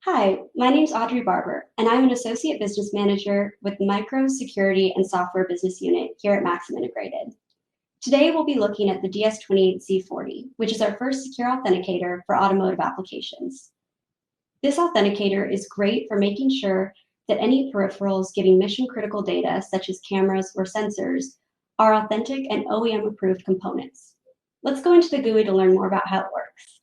Hi, my name's Audrey Barber, and I'm an Associate Business Manager with Micro Security and Software Business Unit here at Maxim Integrated. Today, we'll be looking at the DS28C40, which is our first secure authenticator for automotive applications. This authenticator is great for making sure that any peripherals giving mission-critical data, such as cameras or sensors, are authentic and OEM-approved components. Let's go into the GUI to learn more about how it works.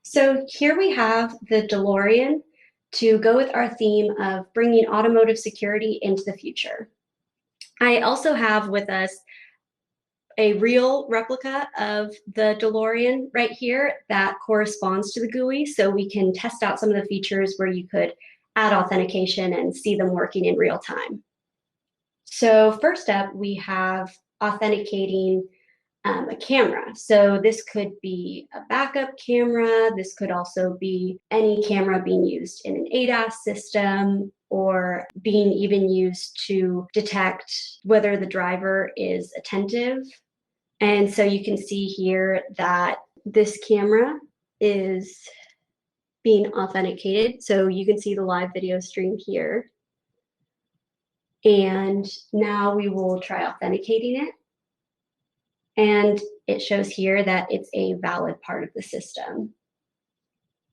So here we have the DeLorean to go with our theme of bringing automotive security into the future. I also have with us a real replica of the DeLorean right here that corresponds to the GUI, so we can test out some of the features where you could add authentication and see them working in real time. So first up, we have authenticating a camera. So this could be a backup camera. This could also be any camera being used in an ADAS system or being even used to detect whether the driver is attentive. And so you can see here that this camera is being authenticated. So you can see the live video stream here. And now we will try authenticating it. And it shows here that it's a valid part of the system.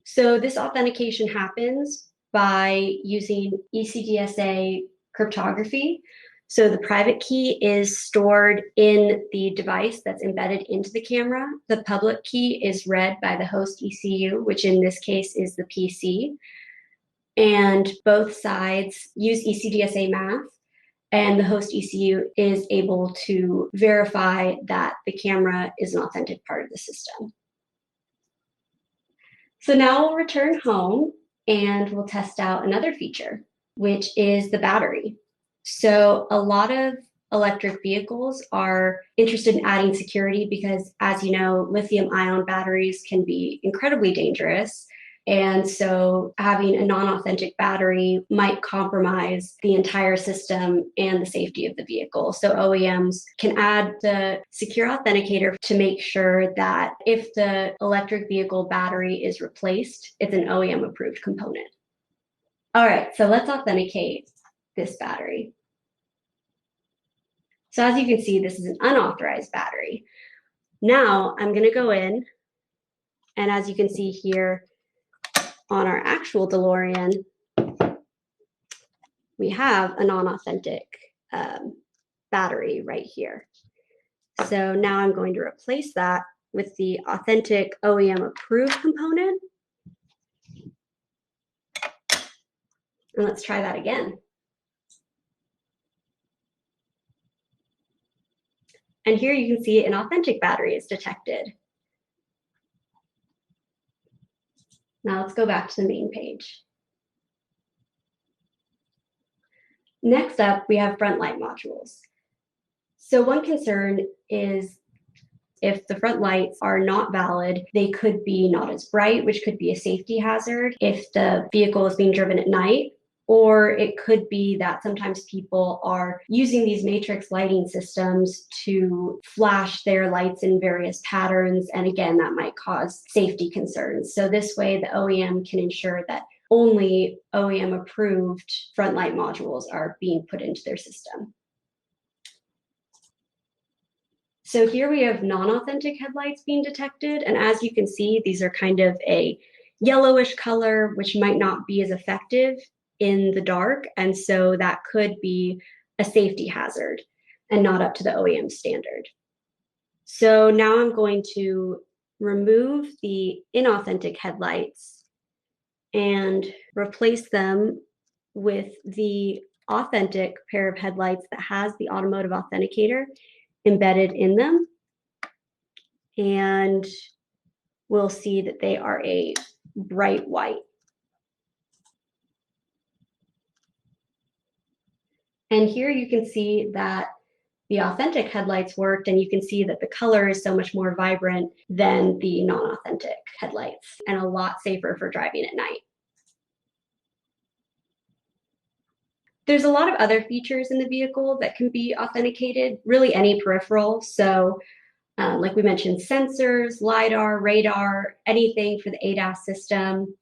So this authentication happens by using ECDSA cryptography. So the private key is stored in the device that's embedded into the camera. The public key is read by the host ECU, which in this case is the PC. And both sides use ECDSA math. And the host ECU is able to verify that the camera is an authentic part of the system. So now we'll return home and we'll test out another feature, which is the battery. So a lot of electric vehicles are interested in adding security because, as you know, lithium-ion batteries can be incredibly dangerous. And so having a non-authentic battery might compromise the entire system and the safety of the vehicle. So OEMs can add the secure authenticator to make sure that if the electric vehicle battery is replaced, it's an OEM approved component. All right, so let's authenticate this battery. So as you can see, this is an unauthorized battery. Now I'm going to go in, and as you can see here, on our actual DeLorean, we have a non-authentic battery right here. So now I'm going to replace that with the authentic OEM approved component. And let's try that again. And here you can see an authentic battery is detected. Now let's go back to the main page. Next up, we have front light modules. So one concern is if the front lights are not valid, they could be not as bright, which could be a safety hazard if the vehicle is being driven at night. Or it could be that sometimes people are using these matrix lighting systems to flash their lights in various patterns. And again, that might cause safety concerns. So this way, the OEM can ensure that only OEM approved front light modules are being put into their system. So here we have non-authentic headlights being detected. And as you can see, these are kind of a yellowish color, which might not be as effective in the dark, and so that could be a safety hazard and not up to the OEM standard. So now I'm going to remove the inauthentic headlights and replace them with the authentic pair of headlights that has the automotive authenticator embedded in them. And we'll see that they are a bright white. And here you can see that the authentic headlights worked, and you can see that the color is so much more vibrant than the non-authentic headlights and a lot safer for driving at night. There's a lot of other features in the vehicle that can be authenticated, really any peripheral. So like we mentioned, sensors, LiDAR, radar, anything for the ADAS system.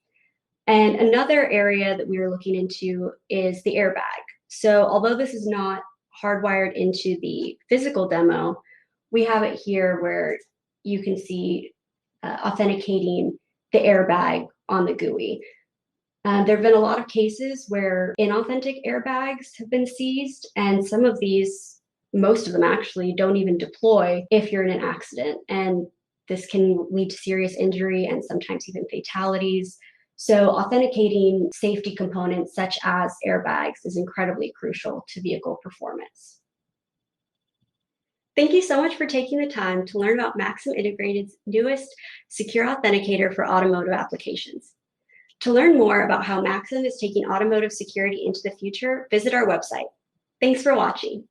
And another area that we are looking into is the airbag. So although this is not hardwired into the physical demo, we have it here where you can see authenticating the airbag on the GUI. There have been a lot of cases where inauthentic airbags have been seized, and some of these, most of them actually, don't even deploy if you're in an accident. And this can lead to serious injury and sometimes even fatalities. So authenticating safety components such as airbags is incredibly crucial to vehicle performance. Thank you so much for taking the time to learn about Maxim Integrated's newest secure authenticator for automotive applications. To learn more about how Maxim is taking automotive security into the future, visit our website. Thanks for watching.